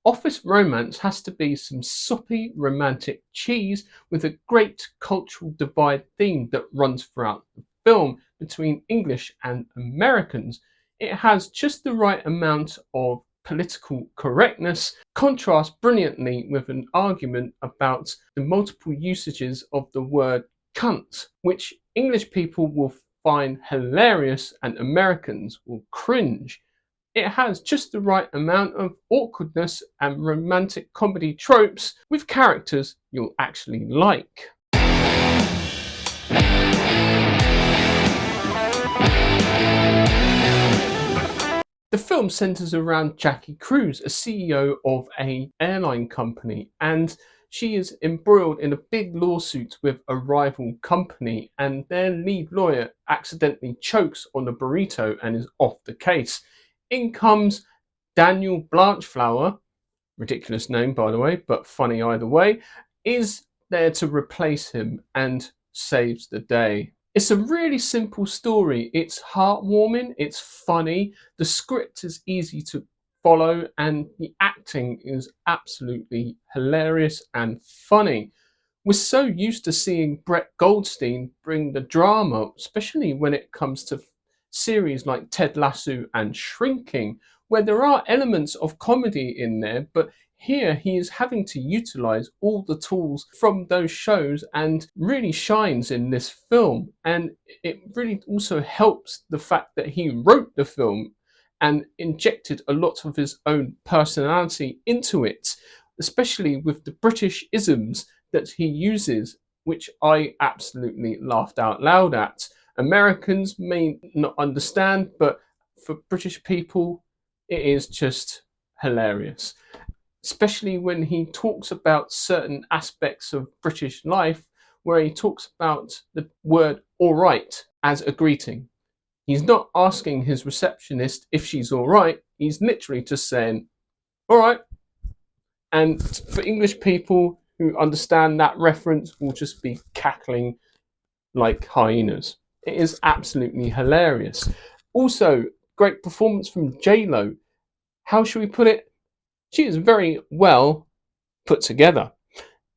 Office romance has to be some soppy romantic cheese with a great cultural divide theme that runs throughout the film between English and Americans. It has just the right amount of political correctness, contrasts brilliantly with an argument about the multiple usages of the word cunt, which English people will find hilarious and Americans will cringe. It has just the right amount of awkwardness and romantic comedy tropes with characters you'll actually like. The film centers around Jackie Cruz, a CEO of an airline company, and she is embroiled in a big lawsuit with a rival company, and their lead lawyer accidentally chokes on a burrito and is off the case. In comes Daniel Blanchflower, ridiculous name by the way, but funny either way, is there to replace him and saves the day. It's a really simple story. It's heartwarming, it's funny, the script is easy to follow, and the acting is absolutely hilarious and funny. We're so used to seeing Brett Goldstein bring the drama, especially when it comes to series like Ted Lasso and Shrinking, where there are elements of comedy in there, but here he is having to utilize all the tools from those shows and really shines in this film. And it really also helps the fact that he wrote the film and injected a lot of his own personality into it, especially with the British isms that he uses, which I absolutely laughed out loud at. Americans may not understand, but for British people, it is just hilarious. Especially when he talks about certain aspects of British life, where he talks about the word all right as a greeting. He's not asking his receptionist if she's all right, he's literally just saying, all right. And for English people who understand that reference, will just be cackling like hyenas. It is absolutely hilarious. Also, great performance from J-Lo. How should we put it? She is very well put together.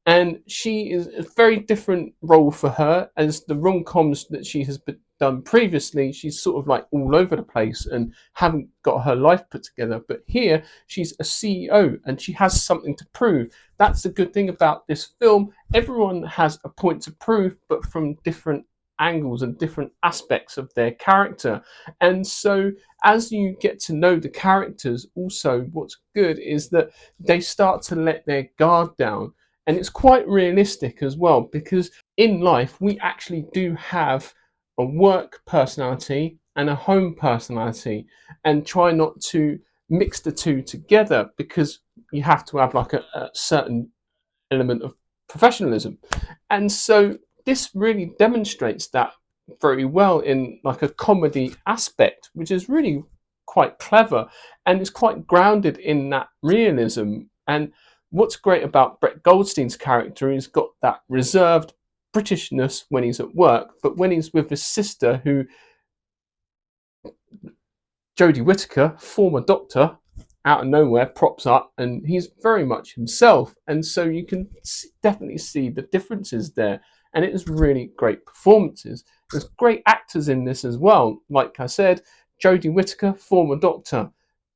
And she is a very different role for her as the rom-coms that she has done previously. She's sort of like all over the place and haven't got her life put together. But here she's a CEO and she has something to prove. That's the good thing about this film. Everyone has a point to prove, but from different angles and different aspects of their character. And so as you get to know the characters, also what's good is that they start to let their guard down. And it's quite realistic as well, because in life we actually do have a work personality and a home personality, and try not to mix the two together, because you have to have like a certain element of professionalism. And so this really demonstrates that very well in like a comedy aspect, which is really quite clever and is quite grounded in that realism. And what's great about Brett Goldstein's character, he's got that reserved Britishness when he's at work, but when he's with his sister, who Jodie Whittaker, former doctor, out of nowhere props up, and he's very much himself. And so you can definitely see the differences there. And it is really great performances. There's great actors in this as well. Like I said, Jodie Whittaker, former doctor,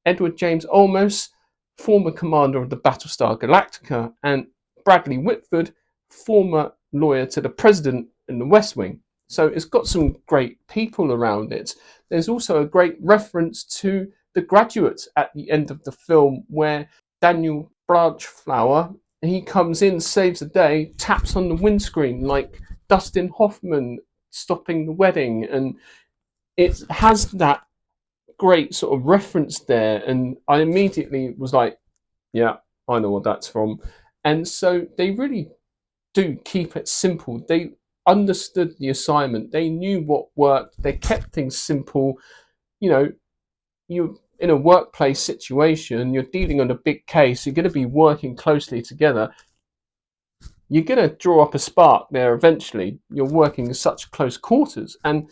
Edward James Olmos, former commander of the Battlestar Galactica, and Bradley Whitford, former lawyer to the president in the West Wing. So it's got some great people around it. There's also a great reference to The Graduate at the end of the film, where Daniel Blanchflower, he comes in, saves the day, taps on the windscreen like Dustin Hoffman stopping the wedding, and it has that great sort of reference there. And I immediately was like, yeah, I know what that's from. And so they really do keep it simple. They understood the assignment, they knew what worked, they kept things simple. You know, you're in a workplace situation, you're dealing on a big case, you're going to be working closely together, you're going to draw up a spark there eventually. You're working in such close quarters, and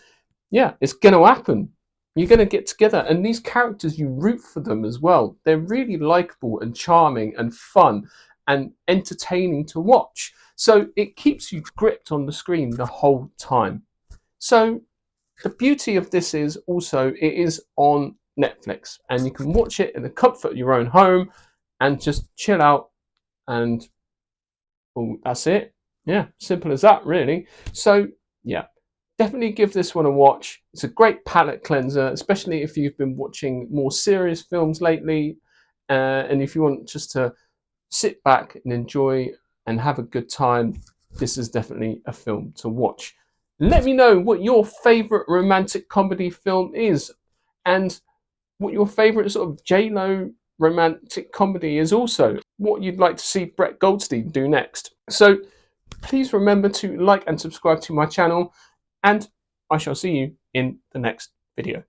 yeah, it's going to happen. You're going to get together, and these characters, you root for them as well. They're really likable and charming and fun and entertaining to watch. So it keeps you gripped on the screen the whole time. So the beauty of this is also it is on Netflix, and you can watch it in the comfort of your own home and just chill out, and well, that's it. Yeah, simple as that, really. So yeah, definitely give this one a watch. It's a great palate cleanser, especially if you've been watching more serious films lately, and if you want just to sit back and enjoy and have a good time, this is definitely a film to watch. Let me know what your favourite romantic comedy film is, and what your favourite sort of J-Lo romantic comedy is also. What you'd like to see Brett Goldstein do next. So please remember to like and subscribe to my channel, and I shall see you in the next video.